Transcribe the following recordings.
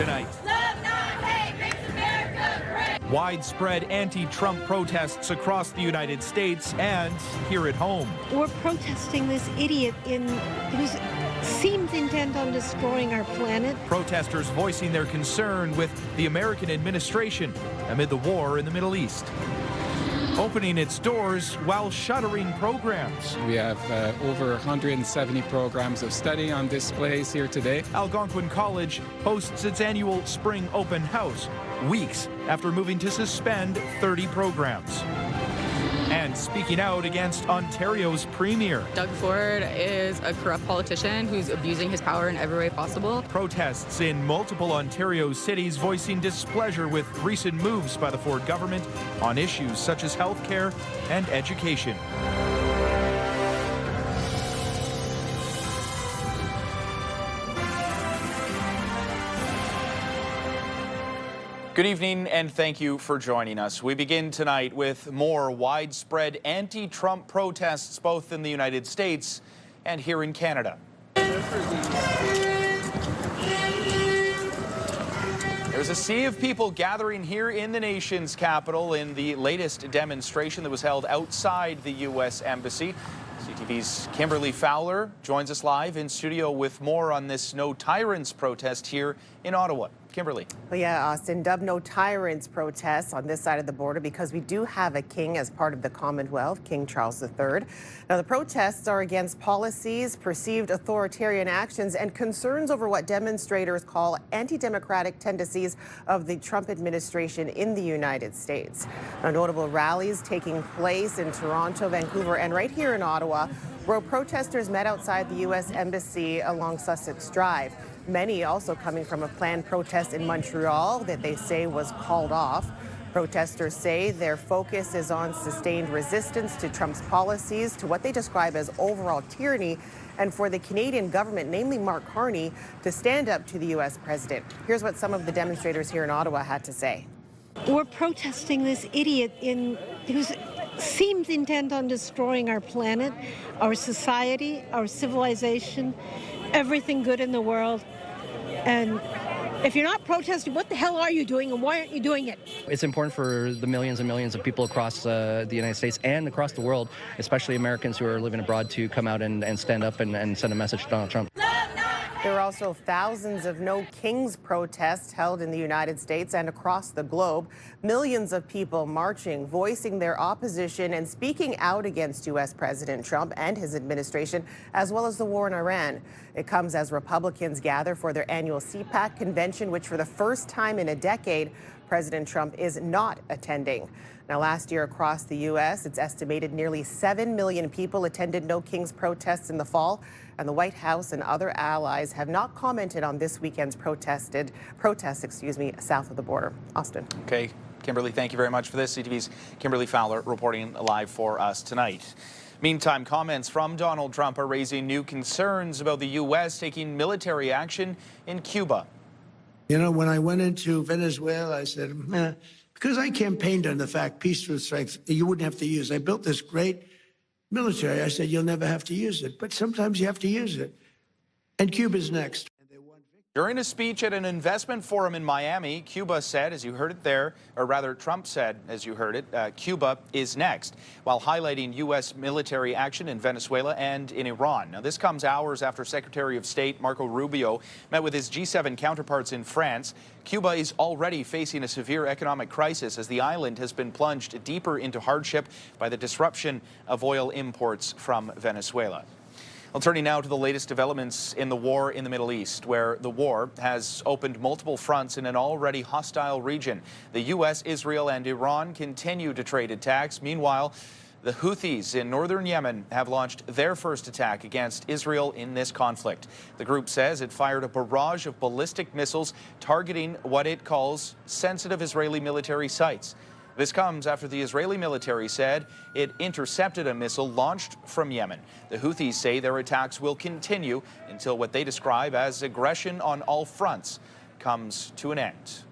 tonight. Love, not hate, makes America great. Widespread anti-Trump protests across the United States and here at home. We're protesting this idiot who seems intent on destroying our planet. Protesters voicing their concern with the American administration amid the war in the Middle East. Opening its doors while shuttering programs. We have over 170 programs of study on displays here today. Algonquin College hosts its annual spring open house, weeks after moving to suspend 30 programs. And speaking out against Ontario's premier. Doug Ford is a corrupt politician who's abusing his power in every way possible. Protests in multiple Ontario cities voicing displeasure with recent moves by the Ford government on issues such as health care and education. Good evening and thank you for joining us. We begin tonight with more widespread anti-Trump protests both in the United States and here in Canada. There's a sea of people gathering here in the nation's capital in the latest demonstration that was held outside the U.S. Embassy. CTV's Kimberly Fowler joins us live in studio with more on this No Tyrants protest here in Ottawa. Kimberly. Well, yeah, Austin, dubbed No Tyrants protests on this side of the border because we do have a king as part of the Commonwealth, King Charles III. Now, the protests are against policies, perceived authoritarian actions, and concerns over what demonstrators call anti-democratic tendencies of the Trump administration in the United States. Now, notable rallies taking place in Toronto, Vancouver, and right here in Ottawa, where protesters met outside the U.S. Embassy along Sussex Drive. Many also coming from a planned protest in Montreal that they say was called off. Protesters say their focus is on sustained resistance to Trump's policies, to what they describe as overall tyranny, and for the Canadian government, namely Mark Carney, to stand up to the U.S. president. Here's what some of the demonstrators here in Ottawa had to say. We're protesting this idiot who seems intent on destroying our planet, our society, our civilization, everything good in the world. And if you're not protesting, what the hell are you doing and why aren't you doing it? It's important for the millions and millions of people across the United States and across the world, especially Americans who are living abroad, to come out and stand up and send a message to Donald Trump. There were also thousands of No Kings protests held in the United States and across the globe. Millions of people marching, voicing their opposition and speaking out against U.S. President Trump and his administration, as well as the war in Iran. It comes as Republicans gather for their annual CPAC convention, which for the first time in a decade, President Trump is not attending. Now, last year across the U.S., it's estimated nearly 7 million people attended No Kings protests in the fall, and the White House and other allies have not commented on this weekend's protests, south of the border. Austin. Okay, Kimberly, thank you very much for this. CTV's Kimberly Fowler reporting live for us tonight. Meantime, comments from Donald Trump are raising new concerns about the U.S. taking military action in Cuba. You know, when I went into Venezuela, I said, because I campaigned on the fact peace through strength, you wouldn't have to use. I built this great military. I said, you'll never have to use it. But sometimes you have to use it. And Cuba's next. During a speech at an investment forum in Miami, Cuba said, as you heard it there, or rather Trump said, as you heard it, Cuba is next, while highlighting U.S. military action in Venezuela and in Iran. Now, this comes hours after Secretary of State Marco Rubio met with his G7 counterparts in France. Cuba is already facing a severe economic crisis as the island has been plunged deeper into hardship by the disruption of oil imports from Venezuela. Well, turning now to the latest developments in the war in the Middle East, where the war has opened multiple fronts in an already hostile region. The U.S., Israel, and Iran continue to trade attacks. Meanwhile, the Houthis in northern Yemen have launched their first attack against Israel in this conflict. The group says it fired a barrage of ballistic missiles targeting what it calls sensitive Israeli military sites. This comes after the Israeli military said it intercepted a missile launched from Yemen. The Houthis say their attacks will continue until what they describe as aggression on all fronts comes to an end.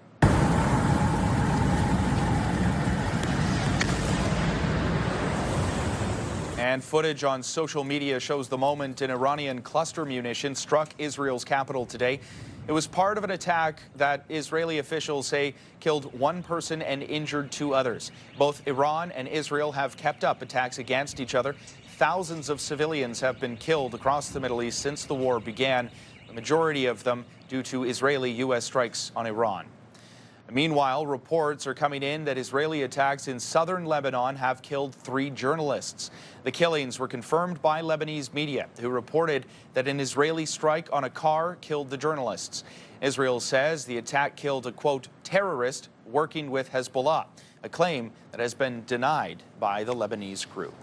And footage on social media shows the moment an Iranian cluster munition struck Israel's capital today. It was part of an attack that Israeli officials say killed one person and injured two others. Both Iran and Israel have kept up attacks against each other. Thousands of civilians have been killed across the Middle East since the war began, the majority of them due to Israeli-U.S. strikes on Iran. Meanwhile, reports are coming in that Israeli attacks in southern Lebanon have killed 3 journalists. The killings were confirmed by Lebanese media, who reported that an Israeli strike on a car killed the journalists. Israel says the attack killed a, quote, terrorist working with Hezbollah, a claim that has been denied by the Lebanese group.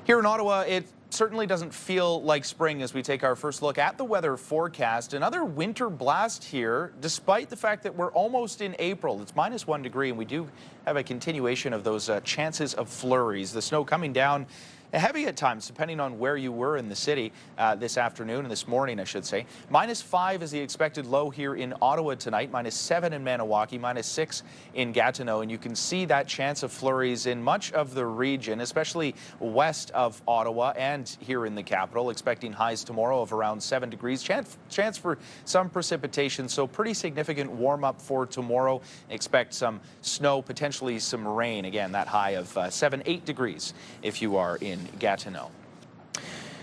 Here in Ottawa, it certainly doesn't feel like spring as we take our first look at the weather forecast. Another winter blast here, despite the fact that we're almost in April. It's -1 degree, and we do have a continuation of those chances of flurries. The snow coming down heavy at times, depending on where you were in the city this afternoon and this morning, I should say. -5 is the expected low here in Ottawa tonight, -7 in Maniwaki, -6 in Gatineau. And you can see that chance of flurries in much of the region, especially west of Ottawa and here in the capital. Expecting highs tomorrow of around 7 degrees. Chance for some precipitation, so pretty significant warm up for tomorrow. Expect some snow, potentially some rain. Again, that high of 7-8 degrees if you are in Gatineau.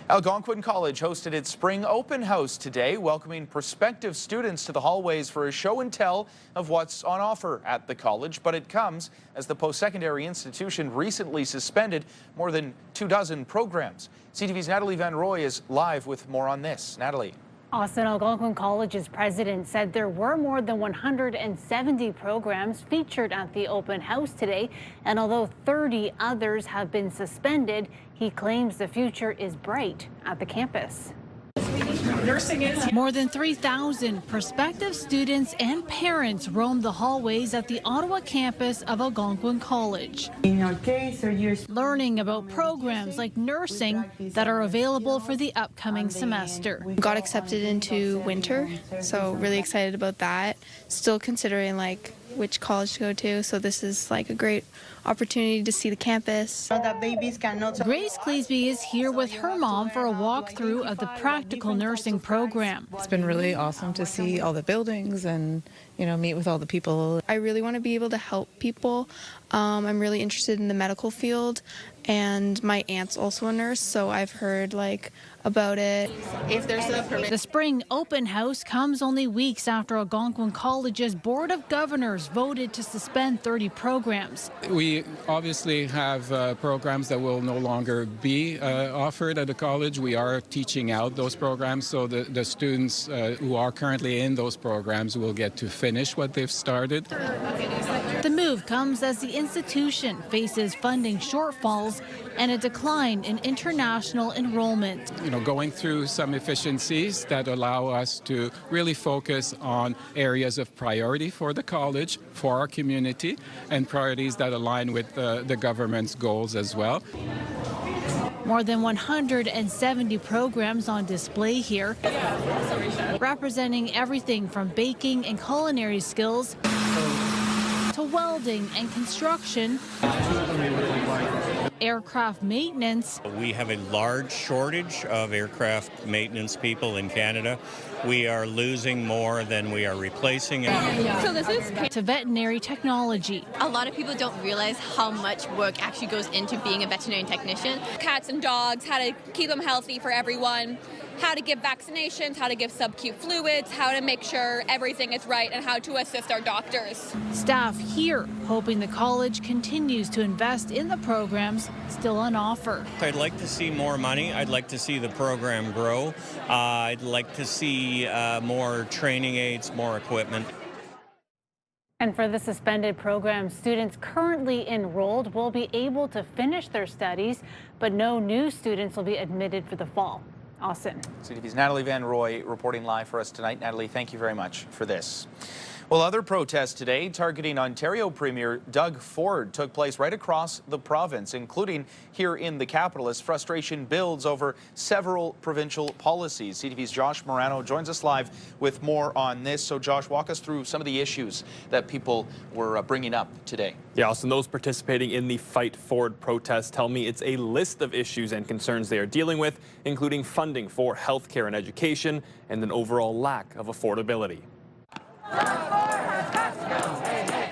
Algonquin College hosted its spring open house today, welcoming prospective students to the hallways for a show and tell of what's on offer at the college. But it comes as the post-secondary institution recently suspended more than 24 programs. CTV's Natalie Van Roy is live with more on this. Natalie. Austin, Algonquin College's president said there were more than 170 programs featured at the open house today, and although 30 others have been suspended, he claims the future is bright at the campus. More than 3,000 prospective students and parents roamed the hallways at the Ottawa campus of Algonquin College, learning about programs like nursing that are available for the upcoming semester. Got accepted into winter, so really excited about that. Still considering which college to go to, so this is a great opportunity to see the campus. Grace Cleesby is here with her mom for a walkthrough of the practical nursing program. It's been really awesome to see all the buildings and, meet with all the people. I really want to be able to help people. I'm really interested in the medical field, and my aunt's also a nurse, so I've heard about it. If there's a permit. The spring open house comes only weeks after Algonquin College's Board of Governors voted to suspend 30 programs. We obviously have programs that will no longer be offered at the college. We are teaching out those programs, so the students who are currently in those programs will get to finish what they've started. The move comes as the institution faces funding shortfalls and a decline in international enrollment. Going through some efficiencies that allow us to really focus on areas of priority for the college, for our community, and priorities that align with the government's goals as well. More than 170 programs on display here, representing everything from baking and culinary skills to welding and construction, aircraft maintenance. We have a large shortage of aircraft maintenance people in Canada. We are losing more than we are replacing. So this is to veterinary technology. A lot of people don't realize how much work actually goes into being a veterinarian technician. Cats and dogs, how to keep them healthy for everyone, how to give vaccinations, how to give sub-Q fluids, how to make sure everything is right, and how to assist our doctors. Staff here hoping the college continues to invest in the programs still on offer. I'd like to see more money. I'd like to see the program grow. I'd like to see more training aids, more equipment. And for the suspended program, students currently enrolled will be able to finish their studies, but no new students will be admitted for the fall. Austin. CTV's Natalie Van Roy reporting live for us tonight. Natalie, thank you very much for this. Well, other protests today targeting Ontario Premier Doug Ford took place right across the province, including here in the capital, as frustration builds over several provincial policies. CTV's Josh Morano joins us live with more on this. So, Josh, walk us through some of the issues that people were bringing up today. Yeah, Austin, those participating in the Fight Ford protest tell me it's a list of issues and concerns they are dealing with, including funding for healthcare and education and an overall lack of affordability.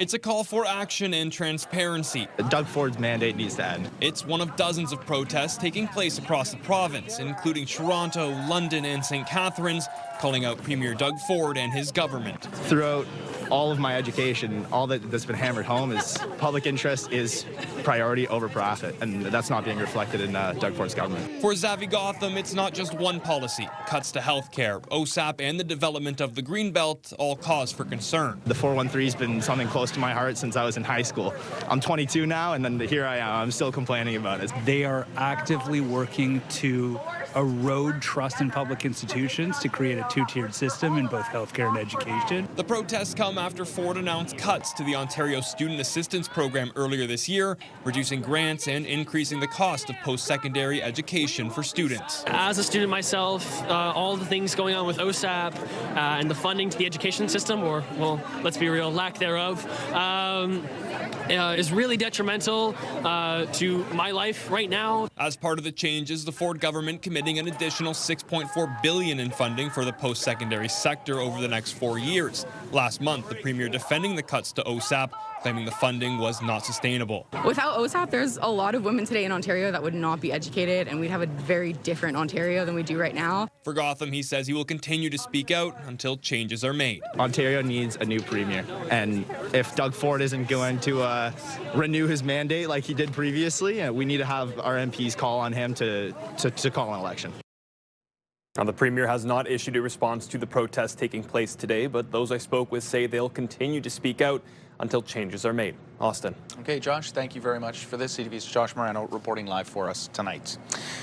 It's a call for action and transparency. Doug Ford's mandate needs to end. It's one of dozens of protests taking place across the province, including Toronto, London, and St. Catharines, calling out Premier Doug Ford and his government. Throughout all of my education, all that's been hammered home is public interest is priority over profit, and that's not being reflected in Doug Ford's government. For Zavi Gotham, it's not just one policy. Cuts to healthcare, OSAP, and the development of the Greenbelt all cause for concern. The 413's been something close to my heart since I was in high school. I'm 22 now, and then here I am. I'm still complaining about it. They are actively working to erode trust in public institutions to create a two-tiered system in both healthcare and education. The protests come after Ford announced cuts to the Ontario Student Assistance Program earlier this year, reducing grants and increasing the cost of post-secondary education for students. As a student myself, all the things going on with OSAP and the funding to the education system, or, well, let's be real, lack thereof, is really detrimental to my life right now. As part of the changes, the Ford government committing an additional $6.4 billion in funding for the post-secondary sector over the next 4 years. Last month, the Premier defending the cuts to OSAP, claiming the funding was not sustainable. Without OSAP, there's a lot of women today in Ontario that would not be educated, and we'd have a very different Ontario than we do right now. For Gotham, he says he will continue to speak out until changes are made. Ontario needs a new premier, and if Doug Ford isn't going to renew his mandate like he did previously, we need to have our MPs call on him to call an election. Now, the Premier has not issued a response to the protests taking place today, but those I spoke with say they'll continue to speak out until changes are made. Austin. Okay, Josh, thank you very much for this. CTV's Josh Morano reporting live for us tonight.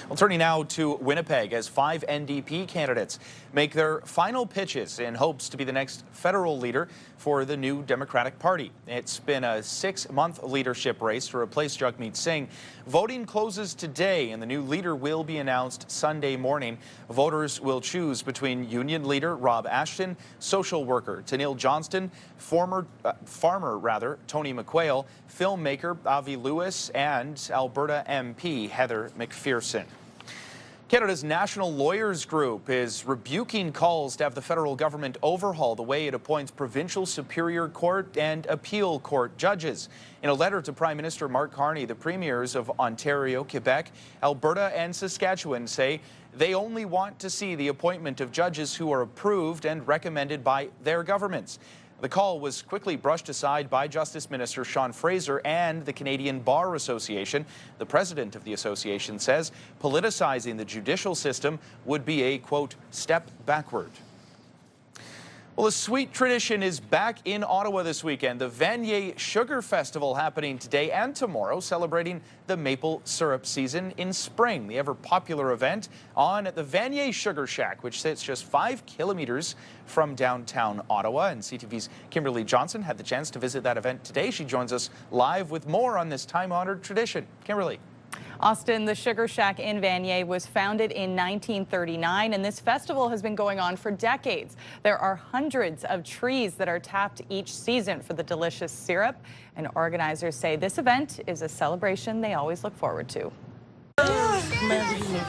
Well, turning now to Winnipeg as 5 NDP candidates make their final pitches in hopes to be the next federal leader for the new Democratic Party. It's been a 6-month leadership race to replace Jagmeet Singh. Voting closes today, and the new leader will be announced Sunday morning. Voters will choose between Union leader Rob Ashton, social worker Tanil Johnston, farmer Tony McQuail, filmmaker Avi Lewis, and Alberta MP Heather McPherson. Canada's National Lawyers Group is rebuking calls to have the federal government overhaul the way it appoints provincial Superior Court and Appeal Court judges. In a letter to Prime Minister Mark Carney, the premiers of Ontario, Quebec, Alberta, and Saskatchewan say they only want to see the appointment of judges who are approved and recommended by their governments. The call was quickly brushed aside by Justice Minister Sean Fraser and the Canadian Bar Association. The president of the association says politicizing the judicial system would be a, quote, step backward. Well, a sweet tradition is back in Ottawa this weekend. The Vanier Sugar Festival happening today and tomorrow, celebrating the maple syrup season in spring. The ever-popular event on at the Vanier Sugar Shack, which sits just 5 kilometers from downtown Ottawa. And CTV's Kimberly Johnson had the chance to visit that event today. She joins us live with more on this time-honored tradition. Kimberly. Austin, the Sugar Shack in Vanier was founded in 1939, and this festival has been going on for decades. There are hundreds of trees that are tapped each season for the delicious syrup, and organizers say this event is a celebration they always look forward to.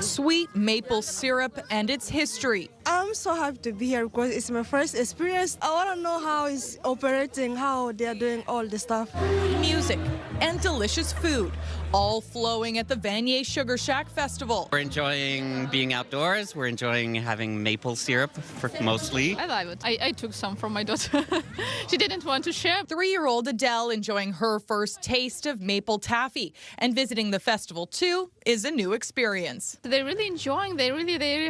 Sweet maple syrup and its history. I'm so happy to be here because it's my first experience. I want to know how it's operating, how they're doing all the stuff. Music and delicious food, all flowing at the Vanier Sugar Shack Festival. We're enjoying being outdoors. We're enjoying having maple syrup mostly. I love it. I took some from my daughter. She didn't want to share. 3-year-old Adele enjoying her first taste of maple taffy, and visiting the festival too is a new experience. They're really enjoying. They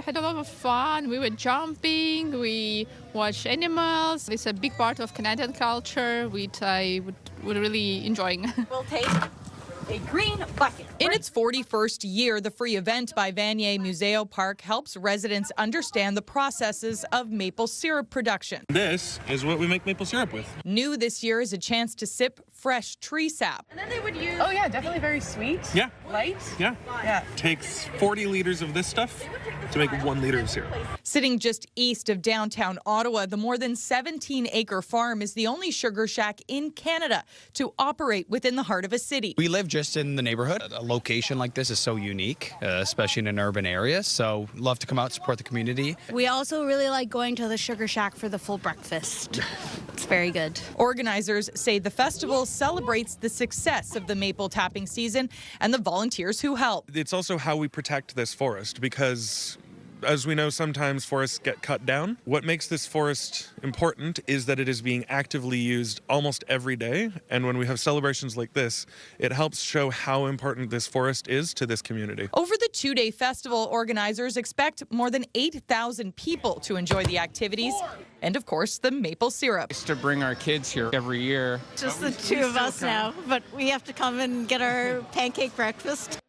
had a lot of fun. We were jumping. We watched animals. It's a big part of Canadian culture, which I would really enjoying. We'll taste. a green bucket. In its 41st year, the free event by Vanier Museo Park helps residents understand the processes of maple syrup production. This is what we make maple syrup with. New this year is a chance to sip fresh tree sap. And then they would use... Oh yeah, definitely very sweet. Yeah. Light. Yeah. Yeah. Takes 40 liters of this stuff to make 1 liter of syrup. Sitting just east of downtown Ottawa, the more than 17-acre farm is the only sugar shack in Canada to operate within the heart of a city. We live just in the neighborhood. A location like this is so unique, especially in an urban area. So love to come out, support the community. We also really like going to the sugar shack for the full breakfast. It's very good. Organizers say the festival celebrates the success of the maple tapping season and the volunteers who help. It's also how we protect this forest because, as we know, sometimes forests get cut down. What makes this forest important is that it is being actively used almost every day. And when we have celebrations like this, it helps show how important this forest is to this community. Over the 2-day festival, organizers expect more than 8,000 people to enjoy the activities and, of course, the maple syrup. It's to bring our kids here every year. Just the two of us now, but we have to come and get our pancake breakfast.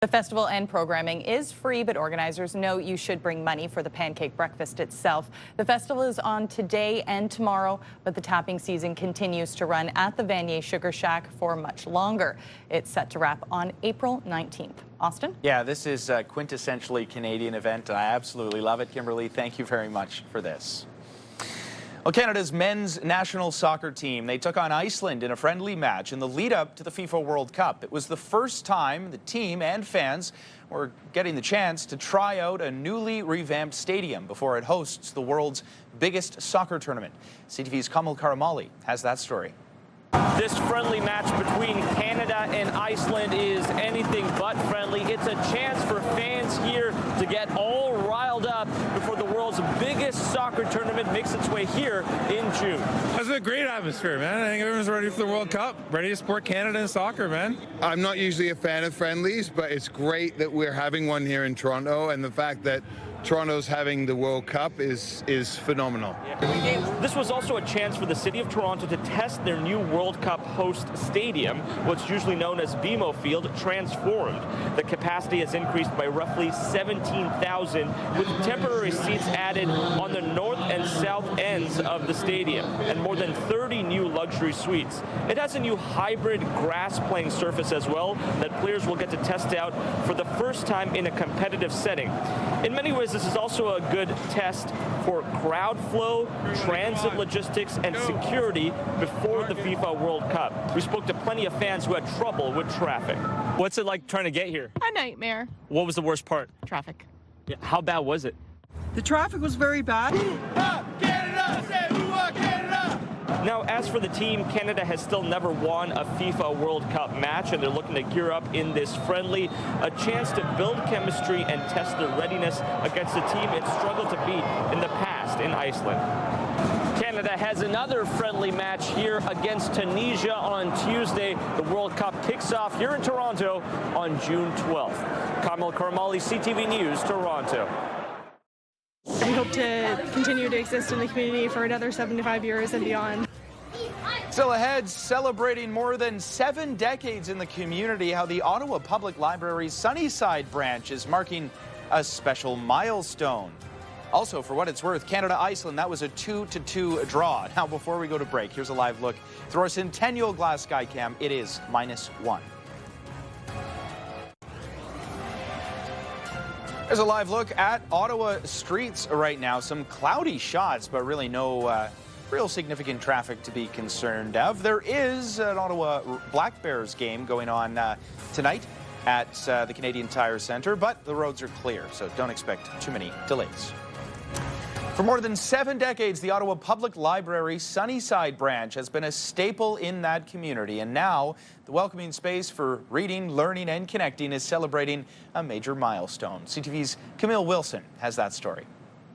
The festival and programming is free, but organizers know you should bring money for the pancake breakfast itself. The festival is on today and tomorrow, but the tapping season continues to run at the Vanier Sugar Shack for much longer. It's set to wrap on April 19th. Austin? Yeah, this is a quintessentially Canadian event, and I absolutely love it. Kimberly, thank you very much for this. Well, Canada's men's national soccer team, they took on Iceland in a friendly match in the lead-up to the FIFA World Cup. It was the first time the team and fans were getting the chance to try out a newly revamped stadium before it hosts the world's biggest soccer tournament. CTV's Kamal Karamali has that story. This friendly match between Canada and Iceland is anything but friendly. It's a chance for fans here to get all riled up before the world's biggest soccer tournament makes its way here in June. It's a great atmosphere, man. I think everyone's ready for the World Cup, ready to support Canada in soccer, man. I'm not usually a fan of friendlies, but it's great that we're having one here in Toronto, and the fact that Toronto's having the World Cup is phenomenal. This was also a chance for the city of Toronto to test their new World Cup host stadium, what's usually known as BMO Field, transformed. The capacity has increased by roughly 17,000, with temporary seats added on the north and south ends of the stadium, and more than 30 new luxury suites. It has a new hybrid grass playing surface as well that players will get to test out for the first time in a competitive setting. In many ways, this is also a good test for crowd flow, transit logistics, and security before the FIFA World Cup. We spoke to plenty of fans who had trouble with traffic. What's it like trying to get here? A nightmare. What was the worst part? Traffic. Yeah, how bad was it? The traffic was very bad. Now, as for the team, Canada has still never won a FIFA World Cup match, and they're looking to gear up in this friendly, a chance to build chemistry and test their readiness against a team it struggled to beat in the past in Iceland. Canada has another friendly match here against Tunisia on Tuesday. The World Cup kicks off here in Toronto on June 12th. Kamal Karamali, CTV News, Toronto. We hope to continue to exist in the community for another 75 years and beyond. Still ahead, celebrating more than 7 decades in the community, how the Ottawa Public Library's Sunnyside branch is marking a special milestone. Also, for what it's worth, Canada-Iceland, that was a 2-2 draw. Now, before we go to break, here's a live look through our Centennial Glass Skycam. It is -1. There's a live look at Ottawa streets right now. Some cloudy shots, but really no real significant traffic to be concerned of. There is an Ottawa Black Bears game going on tonight at the Canadian Tire Centre, but the roads are clear, so don't expect too many delays. For more than 7 decades, the Ottawa Public Library Sunnyside branch has been a staple in that community, and now the welcoming space for reading, learning, and connecting is celebrating a major milestone. CTV's Camille Wilson has that story.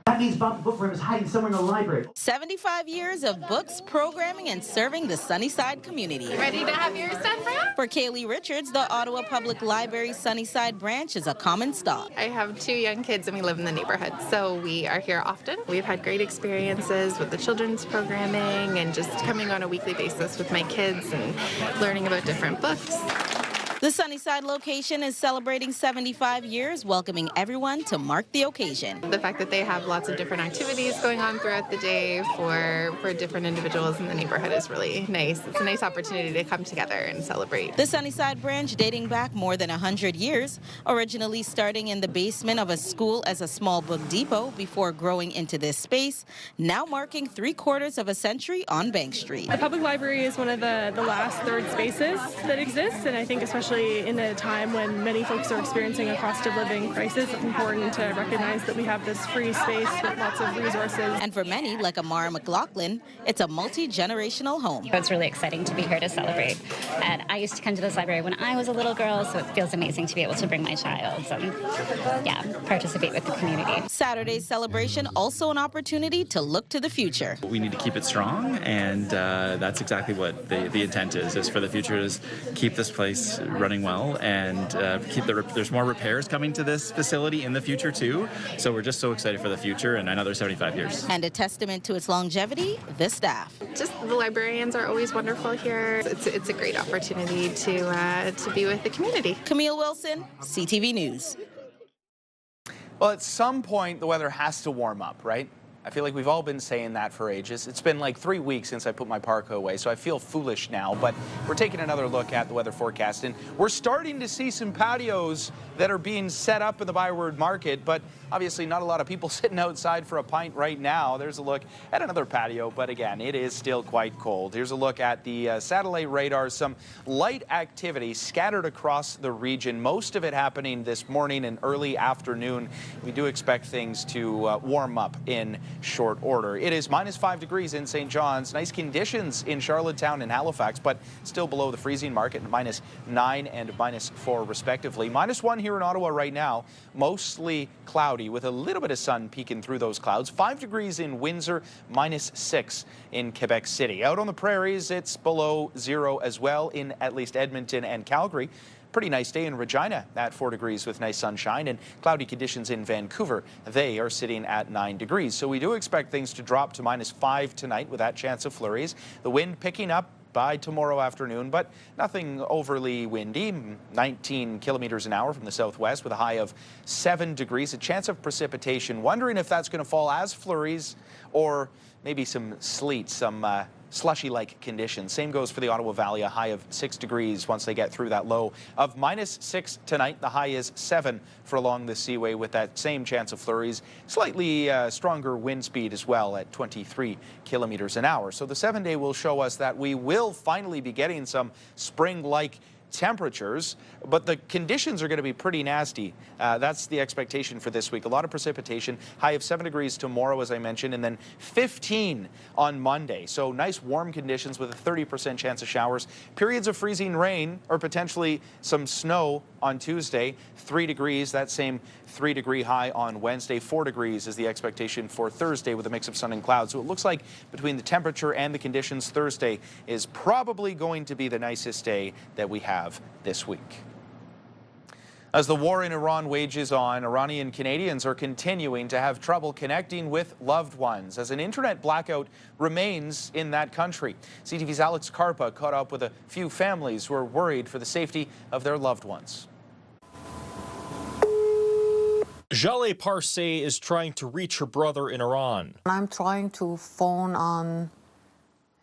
That means Bob the Book Worm is hiding somewhere in the library. 75 years of books, programming, and serving the Sunnyside community. Ready to have yours done, Brad? For Kaylee Richards, the Ottawa Public Library Sunnyside branch is a common stop. I have 2 young kids and we live in the neighborhood, so we are here often. We've had great experiences with the children's programming and just coming on a weekly basis with my kids and learning about different books. The Sunnyside location is celebrating 75 years, welcoming everyone to mark the occasion. The fact that they have lots of different activities going on throughout the day for different individuals in the neighborhood is really nice. It's a nice opportunity to come together and celebrate. The Sunnyside branch, dating back more than 100 years, originally starting in the basement of a school as a small book depot before growing into this space, now marking 3/4 of a century on Bank Street. The public library is one of the last third spaces that exists, and I think especially in a time when many folks are experiencing a cost of living crisis, it's important to recognize that we have this free space with lots of resources. And for many, like Amara McLaughlin, it's a multi-generational home. It's really exciting to be here to celebrate. And I used to come to this library when I was a little girl, so it feels amazing to be able to bring my child and, participate with the community. Saturday's celebration also an opportunity to look to the future. We need to keep it strong, and that's exactly what the intent is for the future, is keep this place running well and there's more repairs coming to this facility in the future too. So we're just so excited for the future and another 75 years. And a testament to its longevity, the staff. Just the librarians are always wonderful here. It's a great opportunity to be with the community. Camille Wilson, CTV News. Well, at some point, the weather has to warm up, right? I feel like we've all been saying that for ages. It's been like 3 weeks since I put my parka away, so I feel foolish now. But we're taking another look at the weather forecast, and we're starting to see some patios that are being set up in the Byward Market, but obviously not a lot of people sitting outside for a pint right now. There's a look at another patio, but again, it is still quite cold. Here's a look at the satellite radar. Some light activity scattered across the region, most of it happening this morning and early afternoon. We do expect things to warm up in short order. It is -5 degrees in St. John's. Nice conditions in Charlottetown and Halifax, but still below the freezing mark at -9 and -4 respectively. -1 here in Ottawa right now, mostly cloudy with a little bit of sun peeking through those clouds. 5 degrees in Windsor, -6 in Quebec City. Out on the prairies, it's below 0 as well in at least Edmonton and Calgary. Pretty nice day in Regina at 4 degrees with nice sunshine, and cloudy conditions in Vancouver. They are sitting at 9 degrees. So we do expect things to drop to -5 tonight with that chance of flurries. The wind picking up by tomorrow afternoon, but nothing overly windy. 19 kilometers an hour from the southwest with a high of 7 degrees. A chance of precipitation. Wondering if that's going to fall as flurries or maybe some sleet, some slushy-like conditions. Same goes for the Ottawa Valley, a high of 6 degrees once they get through that low of -6 tonight. The high is 7 for along the Seaway with that same chance of flurries. Slightly stronger wind speed as well at 23 kilometers an hour. So the 7-day will show us that we will finally be getting some spring-like temperatures, but the conditions are going to be pretty nasty. That's the expectation for this week. A lot of precipitation, high of 7 degrees tomorrow, as I mentioned, and then 15 on Monday. So nice warm conditions with a 30% chance of showers. Periods of freezing rain or potentially some snow on Tuesday. 3 degrees, that same 3-degree high on Wednesday. 4 degrees is the expectation for Thursday with a mix of sun and clouds. So it looks like between the temperature and the conditions, Thursday is probably going to be the nicest day that we have this week. As the war in Iran wages on, Iranian Canadians are continuing to have trouble connecting with loved ones as an internet blackout remains in that country. CTV's Alex Karpa caught up with a few families who are worried for the safety of their loved ones. Jaleh Parseh is trying to reach her brother in Iran. I'm trying to phone on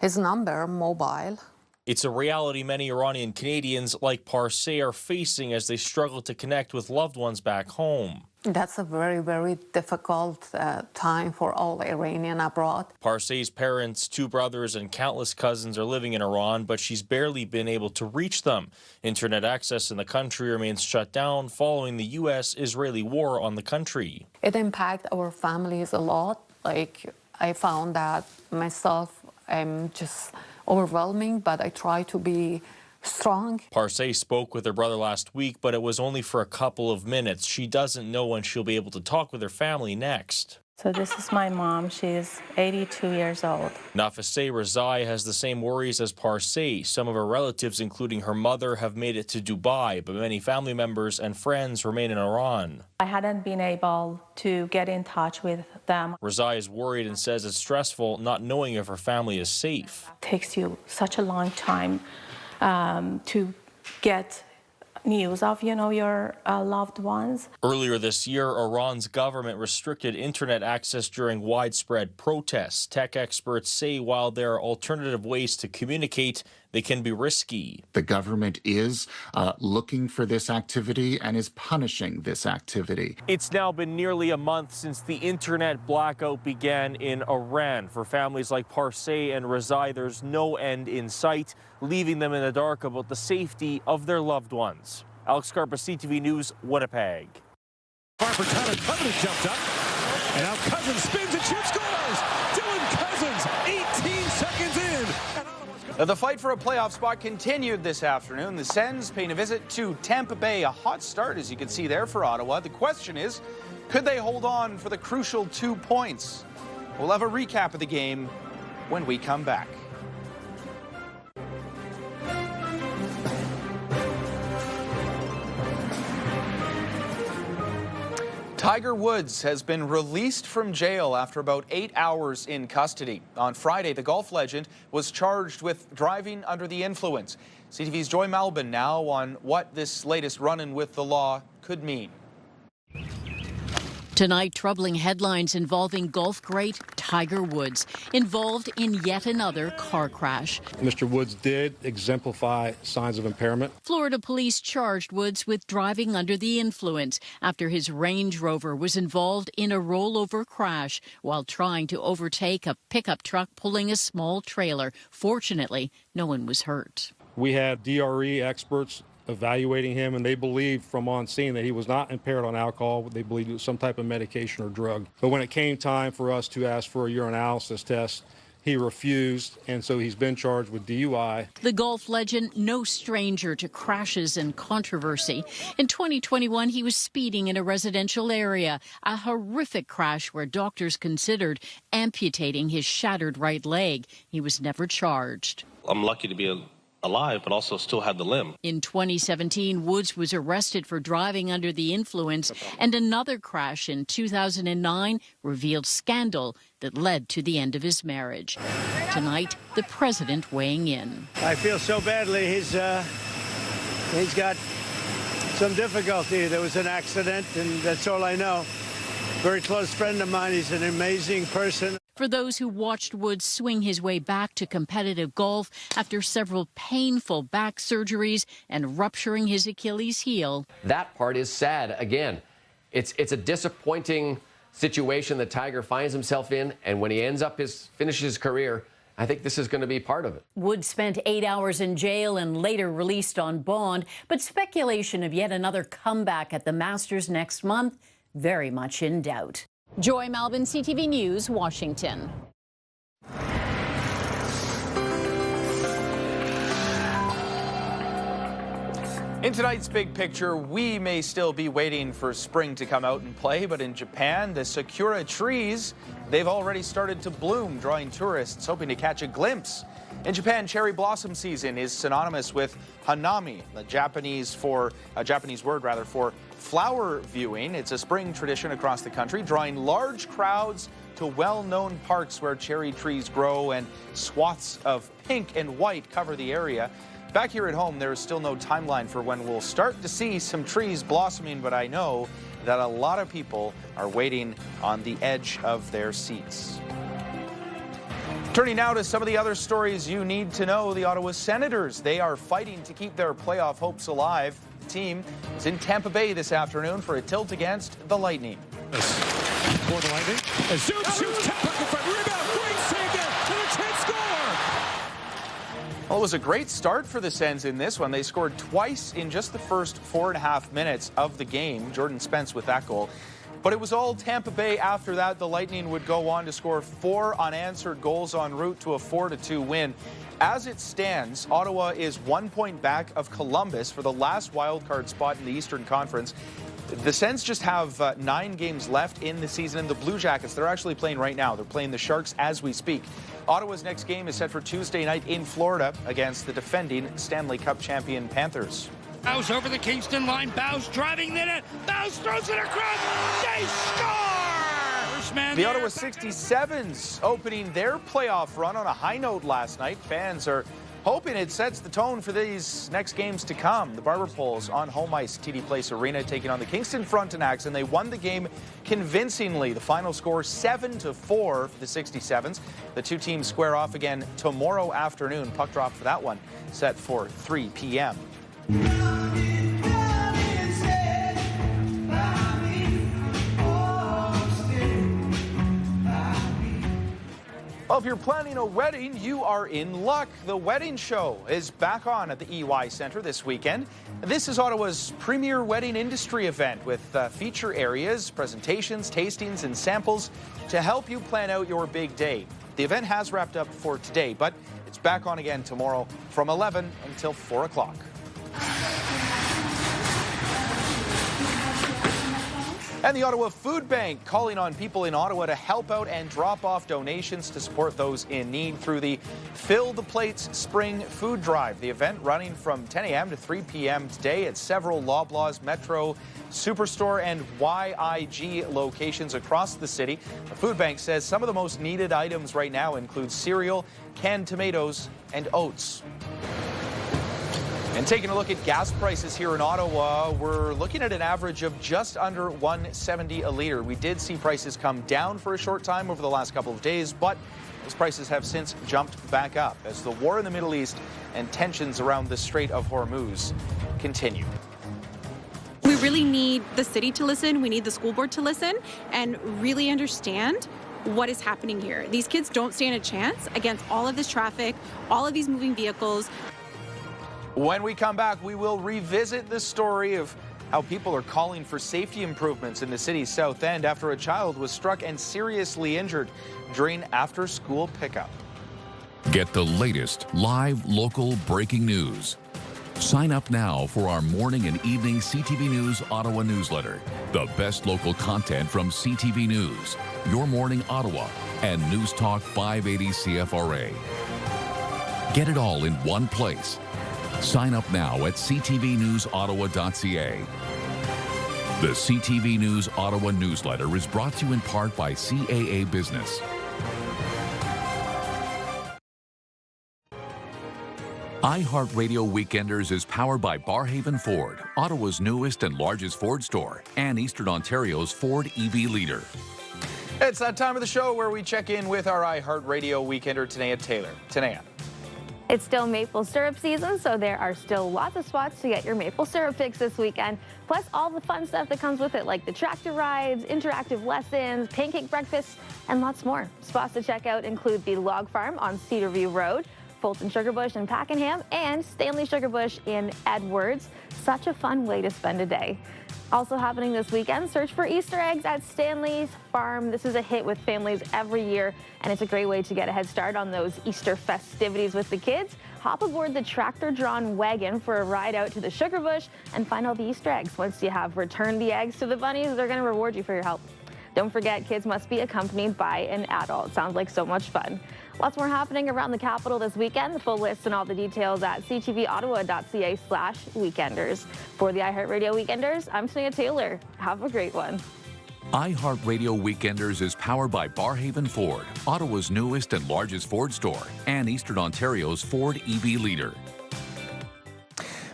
his number, mobile. It's a reality many Iranian Canadians like Parseh are facing as they struggle to connect with loved ones back home. That's a very, very difficult time for all Iranian abroad. Parseh's parents, 2 brothers, and countless cousins are living in Iran, but she's barely been able to reach them. Internet access in the country remains shut down following the U.S.-Israeli war on the country. It impacted our families a lot. Like, I found that myself, I'm just overwhelming, but I try to be strong. Parseh spoke with her brother last week, but it was only for a couple of minutes. She doesn't know when she'll be able to talk with her family next. So this is my mom. She is 82 years old. Nafise Rezai has the same worries as Parsay. Some of her relatives, including her mother, have made it to Dubai, but many family members and friends remain in Iran. I hadn't been able to get in touch with them. Rezai is worried and says it's stressful not knowing if her family is safe. It takes you such a long time to get news of, your loved ones. Earlier this year, Iran's government restricted internet access during widespread protests. Tech experts say while there are alternative ways to communicate, they can be risky. The government is looking for this activity and is punishing this activity. It's now been nearly a month since the internet blackout began in Iran. For families like Parsay and Rezai, there's no end in sight, leaving them in the dark about the safety of their loved ones. Alex Carpa, CTV News, Winnipeg. Harper Tyler Cousins jumped up, and now Cousins spins and shoots, scores! Dylan Cousins, 18 seconds in. The fight for a playoff spot continued this afternoon. The Sens paying a visit to Tampa Bay. A hot start, as you can see there, for Ottawa. The question is, could they hold on for the crucial 2 points? We'll have a recap of the game when we come back. Tiger Woods has been released from jail after about 8 hours in custody. On Friday, the golf legend was charged with driving under the influence. CTV's Joy Malbin now on what this latest run-in with the law could mean. Tonight, troubling headlines involving golf great Tiger Woods, involved in yet another car crash. Mr. Woods did exemplify signs of impairment. Florida police charged Woods with driving under the influence after his Range Rover was involved in a rollover crash while trying to overtake a pickup truck pulling a small trailer. Fortunately, no one was hurt. We had DRE experts evaluating him, and they believed from on scene that he was not impaired on alcohol. They believed it was some type of medication or drug. But when it came time for us to ask for a urinalysis test, he refused, and so he's been charged with DUI. The golf legend, no stranger to crashes and controversy. In 2021, he was speeding in a residential area, a horrific crash where doctors considered amputating his shattered right leg. He was never charged. I'm lucky to be alive, but also still had the limb. In 2017, Woods was arrested for driving under the influence, and another crash in 2009 revealed scandal that led to the end of his marriage. Tonight, the president weighing in. I feel so badly. He's got some difficulty. There was an accident, and that's all I know. Very close friend of mine. He's an amazing person. For those who watched Woods swing his way back to competitive golf after several painful back surgeries and rupturing his Achilles heel. That part is sad. Again, it's a disappointing situation that Tiger finds himself in, and when he finishes his career, I think this is going to be part of it. Woods spent 8 hours in jail and later released on bond, but speculation of yet another comeback at the Masters next month very much in doubt. Joy Malbin, CTV News, Washington. In tonight's big picture, we may still be waiting for spring to come out and play, but in Japan, the sakura trees, they've already started to bloom, drawing tourists hoping to catch a glimpse. In Japan, cherry blossom season is synonymous with hanami, the Japanese word for flower viewing. It's a spring tradition across the country, drawing large crowds to well-known parks where cherry trees grow and swaths of pink and white cover the area. Back here at home, there is still no timeline for when we'll start to see some trees blossoming, but I know that a lot of people are waiting on the edge of their seats. Turning now to some of the other stories you need to know. The Ottawa Senators, they are fighting to keep their playoff hopes alive. The team is in Tampa Bay this afternoon for a tilt against the Lightning. For the Lightning, as Zoom shoots, tap back in front, rebound, great save there, and a chance score! Well, it was a great start for the Sens in this one. They scored twice in just the first 4.5 minutes of the game. Jordan Spence with that goal. But it was all Tampa Bay after that. The Lightning would go on to score 4 unanswered goals en route to a 4-2 win. As it stands, Ottawa is 1 point back of Columbus for the last wildcard spot in the Eastern Conference. The Sens just have 9 games left in the season, and the Blue Jackets, they're actually playing right now. They're playing the Sharks as we speak. Ottawa's next game is set for Tuesday night in Florida against the defending Stanley Cup champion Panthers. Bowes over the Kingston line. Bowes driving the net. Bowes throws it across. They score! First man The there. Ottawa 67s opening their playoff run on a high note last night. Fans are hoping it sets the tone for these next games to come. The Barber Poles on home ice, TD Place Arena, taking on the Kingston Frontenacs, and they won the game convincingly. The final score 7-4 for the 67s. The two teams square off again tomorrow afternoon. Puck drop for that one set for 3 p.m. Well, if you're planning a wedding, you are in luck. The Wedding Show is back on at the EY Centre this weekend. This is Ottawa's premier wedding industry event with feature areas, presentations, tastings, and samples to help you plan out your big day. The event has wrapped up for today, but it's back on again tomorrow from 11 until 4 o'clock. And the Ottawa Food Bank calling on people in Ottawa to help out and drop off donations to support those in need through the Fill the Plates Spring Food Drive. The event running from 10 a.m. to 3 p.m. today at several Loblaws, Metro, Superstore, and YIG locations across the city. The Food Bank says some of the most needed items right now include cereal, canned tomatoes, and oats. And taking a look at gas prices here in Ottawa, we're looking at an average of just under $1.70 a litre. We did see prices come down for a short time over the last couple of days, but those prices have since jumped back up as the war in the Middle East and tensions around the Strait of Hormuz continue. We really need the city to listen. We need the school board to listen and really understand what is happening here. These kids don't stand a chance against all of this traffic, all of these moving vehicles. When we come back, we will revisit the story of how people are calling for safety improvements in the city's south end after a child was struck and seriously injured during after-school pickup. Get the latest live local breaking news. Sign up now for our morning and evening CTV News Ottawa newsletter. The best local content from CTV News, Your Morning Ottawa, and News Talk 580 CFRA. Get it all in one place. Sign up now at ctvnewsottawa.ca. The CTV News Ottawa newsletter is brought to you in part by CAA Business. iHeartRadio Weekenders is powered by Barhaven Ford, Ottawa's newest and largest Ford store, and Eastern Ontario's Ford EV leader. It's that time of the show where we check in with our iHeartRadio Weekender, Tanea Taylor. Tanea. It's still maple syrup season, so there are still lots of spots to get your maple syrup fix this weekend. Plus all the fun stuff that comes with it, like the tractor rides, interactive lessons, pancake breakfasts, and lots more. Spots to check out include the Log Farm on Cedarview Road, Fulton Sugarbush in Pakenham, and Stanley Sugarbush in Edwards. Such a fun way to spend a day. Also happening this weekend, search for Easter eggs at Stanley's Farm. This is a hit with families every year, and it's a great way to get a head start on those Easter festivities with the kids. Hop aboard the tractor-drawn wagon for a ride out to the sugar bush and find all the Easter eggs. Once you have returned the eggs to the bunnies, they're going to reward you for your help. Don't forget, kids must be accompanied by an adult. Sounds like so much fun. Lots more happening around the capital this weekend. The full list and all the details at ctvottawa.ca/weekenders. For the iHeartRadio Weekenders, I'm Tanea Taylor. Have a great one. iHeartRadio Weekenders is powered by Barhaven Ford, Ottawa's newest and largest Ford store, and Eastern Ontario's Ford EV leader.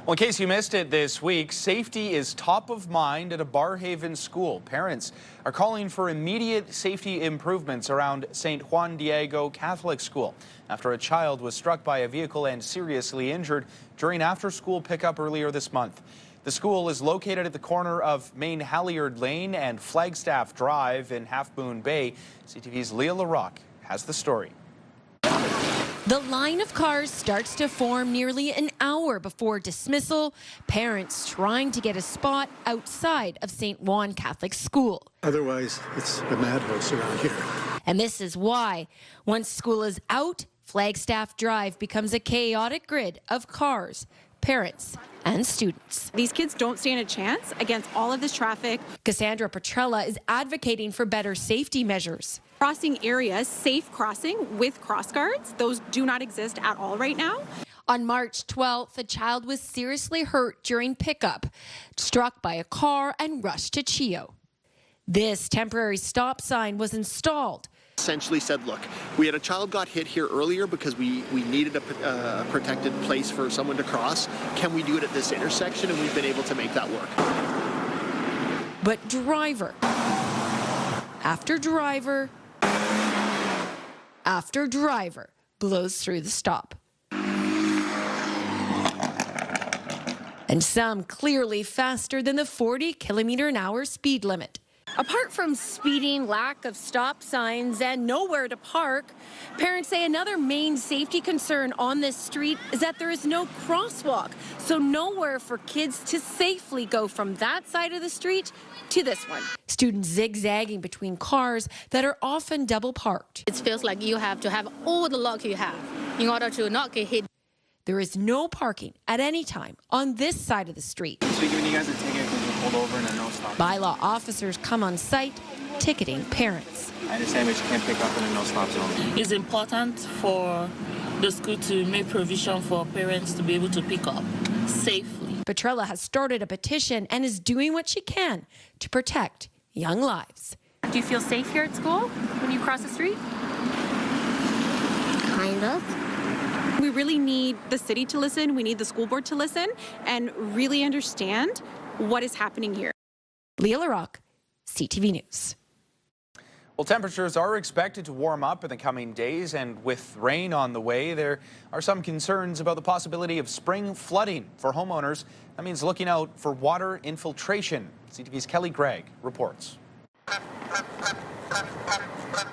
Well, in case you missed it this week, safety is top of mind at a Barhaven school. Parents are calling for immediate safety improvements around St. Juan Diego Catholic School after a child was struck by a vehicle and seriously injured during after-school pickup earlier this month. The school is located at the corner of Main Halliard Lane and Flagstaff Drive in Half Moon Bay. CTV's Leah LaRocque has the story. The line of cars starts to form nearly an hour before dismissal, parents trying to get a spot outside of St. Juan Catholic School. Otherwise, it's a madhouse around here. And this is why, once school is out, Flagstaff Drive becomes a chaotic grid of cars, parents and students. These kids don't stand a chance against all of this traffic. Cassandra Petrella is advocating for better safety measures. Crossing areas, safe crossing with cross guards, those do not exist at all right now. On March 12th, a child was seriously hurt during pickup, struck by a car and rushed to CHEO. This temporary stop sign was installed. Essentially said, look, we had a child got hit here earlier because we needed a protected place for someone to cross. Can we do it at this intersection? And we've been able to make that work. But driver after driver after driver blows through the stop. And some clearly faster than the 40-kilometer-an-hour speed limit. Apart from speeding, lack of stop signs, and nowhere to park, parents say another main safety concern on this street is that there is no crosswalk, so nowhere for kids to safely go from that side of the street to this one. Students zigzagging between cars that are often double parked. It feels like you have to have all the luck you have in order to not get hit. There is no parking at any time on this side of the street. So we're giving you guys a ticket because you pulled over and a no stop. Bylaw officers come on site, ticketing parents. I understand, but you can't pick up in a no stop zone. It's important for the school to make provision for parents to be able to pick up safely. Petrella has started a petition and is doing what she can to protect young lives. Do you feel safe here at school when you cross the street? Kind of. We really need the city to listen. We need the school board to listen and really understand what is happening here. Leah LaRocque, CTV News. Well, temperatures are expected to warm up in the coming days, and with rain on the way, there are some concerns about the possibility of spring flooding for homeowners. That means looking out for water infiltration. CTV's Kelly Gregg reports.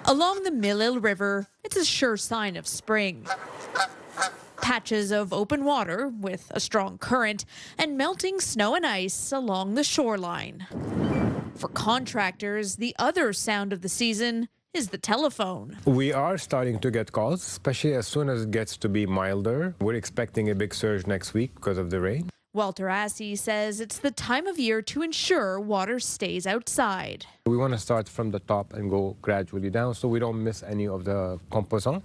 Along the Mille River, it's a sure sign of spring. Patches of open water with a strong current and melting snow and ice along the shoreline. For contractors, the other sound of the season is the telephone. We are starting to get calls, especially as soon as it gets to be milder. We're expecting a big surge next week because of the rain. Walter Assey says it's the time of year to ensure water stays outside. We want to start from the top and go gradually down so we don't miss any of the composants.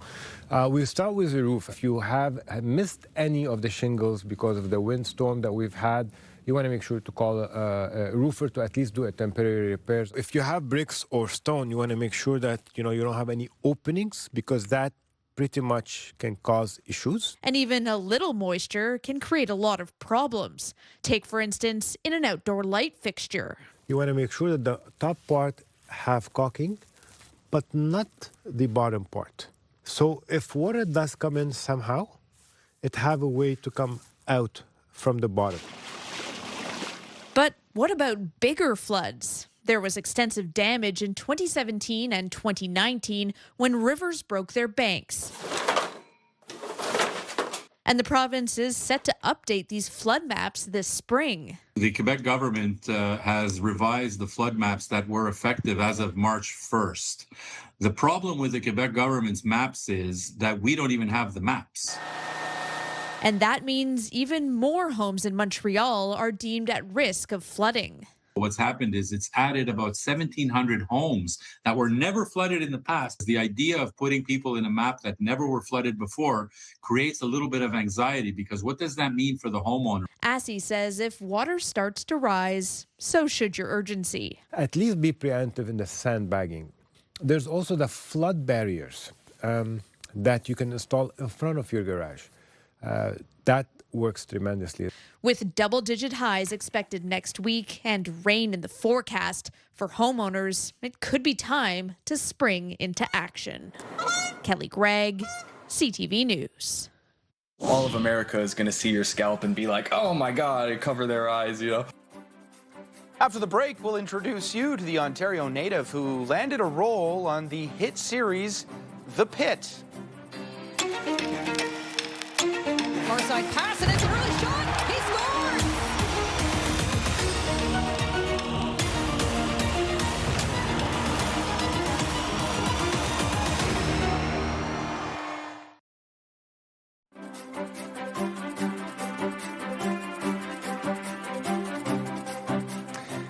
We'll start with the roof. If you have missed any of the shingles because of the windstorm that we've had, you want to make sure to call a roofer to at least do a temporary repairs. If you have bricks or stone, you want to make sure that you don't have any openings, because that pretty much can cause issues. And even a little moisture can create a lot of problems. Take, for instance, in an outdoor light fixture. You want to make sure that the top part have caulking, but not the bottom part. So if water does come in somehow, it have a way to come out from the bottom. But what about bigger floods? There was extensive damage in 2017 and 2019 when rivers broke their banks. And the province is set to update these flood maps this spring. The Quebec government has revised the flood maps that were effective as of March 1st. The problem with the Quebec government's maps is that we don't even have the maps. And that means even more homes in Montreal are deemed at risk of flooding. What's happened is it's added about 1,700 homes that were never flooded in the past. The idea of putting people in a map that never were flooded before creates a little bit of anxiety, because what does that mean for the homeowner? Assey says if water starts to rise, so should your urgency. At least be preemptive in the sandbagging. There's also the flood barriers that you can install in front of your garage. That works tremendously. With double-digit highs expected next week and rain in the forecast, for homeowners, it could be time to spring into action. Kelly Gregg, CTV News. All of America is going to see your scalp and be like, oh my God, cover their eyes, After the break, we'll introduce you to the Ontario native who landed a role on the hit series The Pit. Far side pass, and it's a early shot. He scores!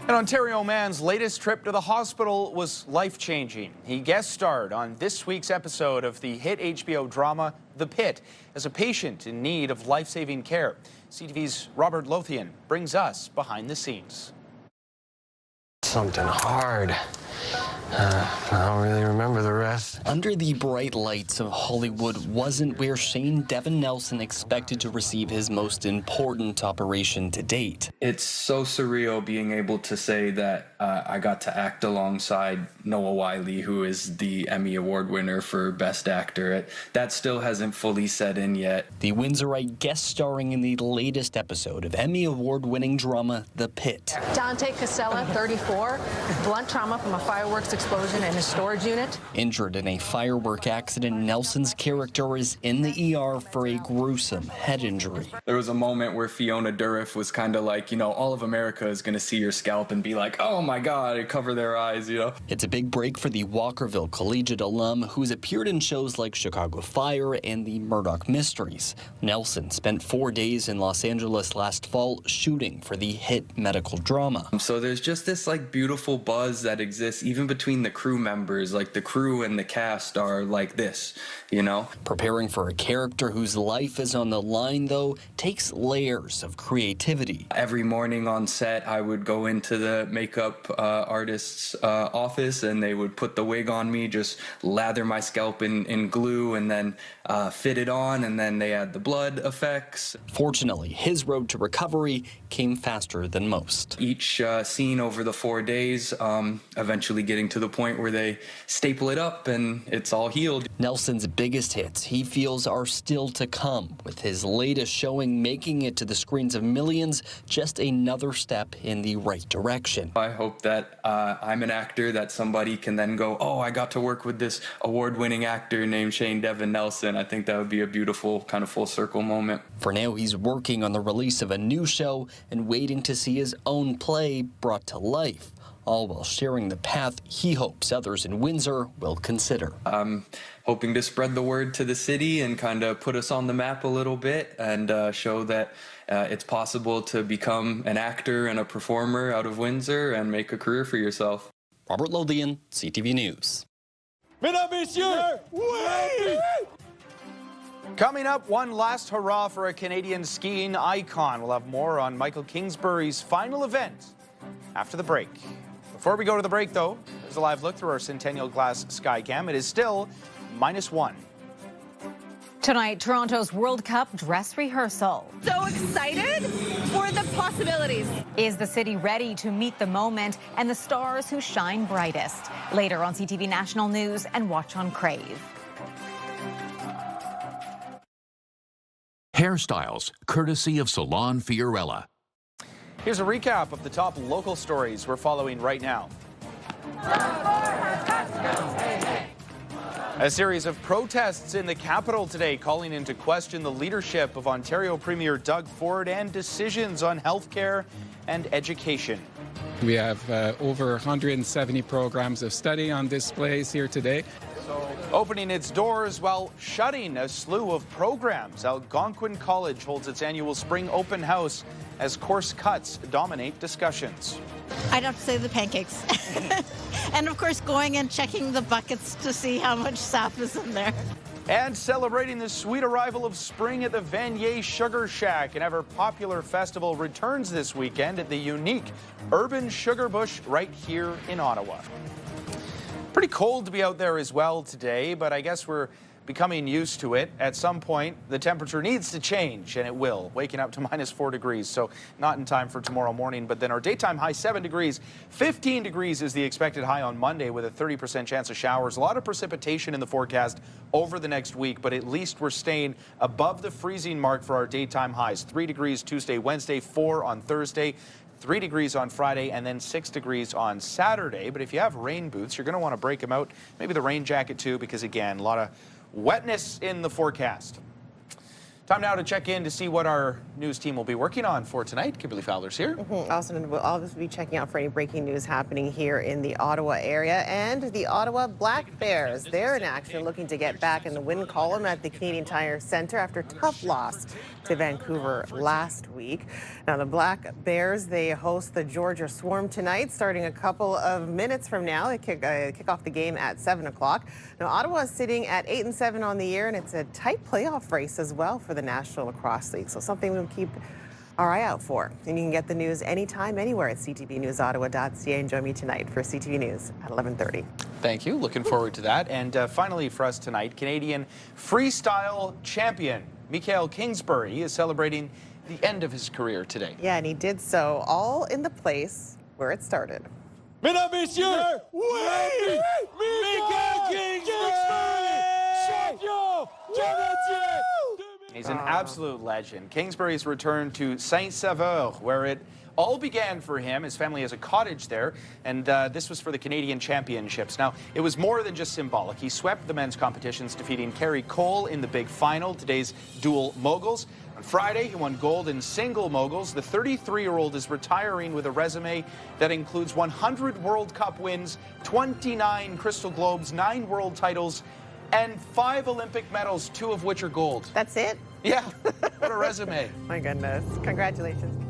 An Ontario man's latest trip to the hospital was life-changing. He guest starred on this week's episode of the hit HBO drama The Pit as a patient in need of life-saving care. CTV's Robert Lothian brings us behind the scenes. Something hard. I don't really remember the rest. Under the bright lights of Hollywood wasn't where Shane Devin Nelson expected to receive his most important operation to date. It's so surreal being able to say that I got to act alongside Noah Wyle, who is the Emmy Award winner for Best Actor. That still hasn't fully set in yet. The Windsorite guest starring in the latest episode of Emmy Award-winning drama The Pit. Dante Casella, 34, blunt trauma from a fireworks explosion in his storage unit. Injured in a firework accident, Nelson's character is in the ER for a gruesome head injury. There was a moment where Fiona Dourif was kind of like, all of America is going to see your scalp and be like, oh my God, and cover their eyes, It's a big break for the Walkerville Collegiate alum who's appeared in shows like Chicago Fire and the Murdoch Mysteries. Nelson spent 4 days in Los Angeles last fall shooting for the hit medical drama. So there's just this beautiful buzz that exists even between the crew members. Like the crew and the cast are like this, Preparing for a character whose life is on the line, though, takes layers of creativity. Every morning on set, I would go into the makeup artist's office and they would put the wig on me, just lather my scalp in glue and then fit it on, and then they add the blood effects. Fortunately, his road to recovery came faster than most. Each scene over the 4 days, eventually getting to the point where they staple it up and it's all healed. Nelson's biggest hits, he feels, are still to come, with his latest showing making it to the screens of millions, just another step in the right direction. I hope that I'm an actor that somebody can then go, oh, I got to work with this award-winning actor named Shane Devin Nelson. I think that would be a beautiful kind of full circle moment. For now, he's working on the release of a new show and waiting to see his own play brought to life, all while sharing the path he hopes others in Windsor will consider. I'm hoping to spread the word to the city and kind of put us on the map a little bit and show that it's possible to become an actor and a performer out of Windsor and make a career for yourself. Robert Lothian, CTV News. Mesdames, messieurs, oui! Coming up, one last hurrah for a Canadian skiing icon. We'll have more on Michael Kingsbury's final event after the break. Before we go to the break, though, there's a live look through our Centennial Glass Skycam. It is still -1. Tonight, Toronto's World Cup dress rehearsal. So excited for the possibilities. Is the city ready to meet the moment and the stars who shine brightest? Later on CTV National News and watch on Crave. Hairstyles, courtesy of Salon Fiorella. Here's a recap of the top local stories we're following right now. A series of protests in the capital today calling into question the leadership of Ontario Premier Doug Ford and decisions on healthcare and education. We have over 170 programs of study on displays here today. Opening its doors while shutting a slew of programs, Algonquin College holds its annual spring open house as course cuts dominate discussions. I'd have to say the pancakes. And of course, going and checking the buckets to see how much sap is in there. And celebrating the sweet arrival of spring at the Vanier Sugar Shack, an ever-popular festival returns this weekend at the unique Urban Sugar Bush right here in Ottawa. Pretty cold to be out there as well today, but I guess we're becoming used to it. At some point, the temperature needs to change, and it will, waking up to -4 degrees, so not in time for tomorrow morning. But then our daytime high 7 degrees, 15 degrees is the expected high on Monday with a 30% chance of showers. A lot of precipitation in the forecast over the next week, but at least we're staying above the freezing mark for our daytime highs. 3 degrees Tuesday, Wednesday, 4 on Thursday, 3 degrees on Friday, and then 6 degrees on Saturday. But if you have rain boots, you're going to want to break them out. Maybe the rain jacket too, because again, a lot of wetness in the forecast. Time now to check in to see what our news team will be working on for tonight. Kimberly Fowler's here. Austin will obviously be checking out for any breaking news happening here in the Ottawa area. And the Ottawa Black Bears, they're in action looking to get back in the win column at the Canadian Tire Centre after a tough loss to Vancouver last week. Now the Black Bears, they host the Georgia Swarm tonight, starting a couple of minutes from now. They kick off the game at 7 o'clock. Now Ottawa is sitting at 8-7 on the year, and it's a tight playoff race as well for the National Lacrosse League. So something we'll keep our eye out for. And you can get the news anytime, anywhere at ctvnewsottawa.ca. And join me tonight for CTV News at 11:30. Thank you. Looking forward to that. And finally for us tonight, Canadian freestyle champion Mikael Kingsbury is celebrating the end of his career today. Yeah, and he did so all in the place where it started. Mesdames, Messieurs, oui! Mikael Kingsbury! Champion canadien! He's an absolute legend. Kingsbury's returned to Saint-Sauveur, where it all began for him. His family has a cottage there, and this was for the Canadian Championships. Now, it was more than just symbolic. He swept the men's competitions, defeating Kerry Cole in the big final, today's dual moguls. On Friday, he won gold in single moguls. The 33-year-old is retiring with a resume that includes 100 World Cup wins, 29 Crystal Globes, 9 world titles, and 5 Olympic medals, 2 of which are gold. That's it? Yeah. What a resume. My goodness. Congratulations.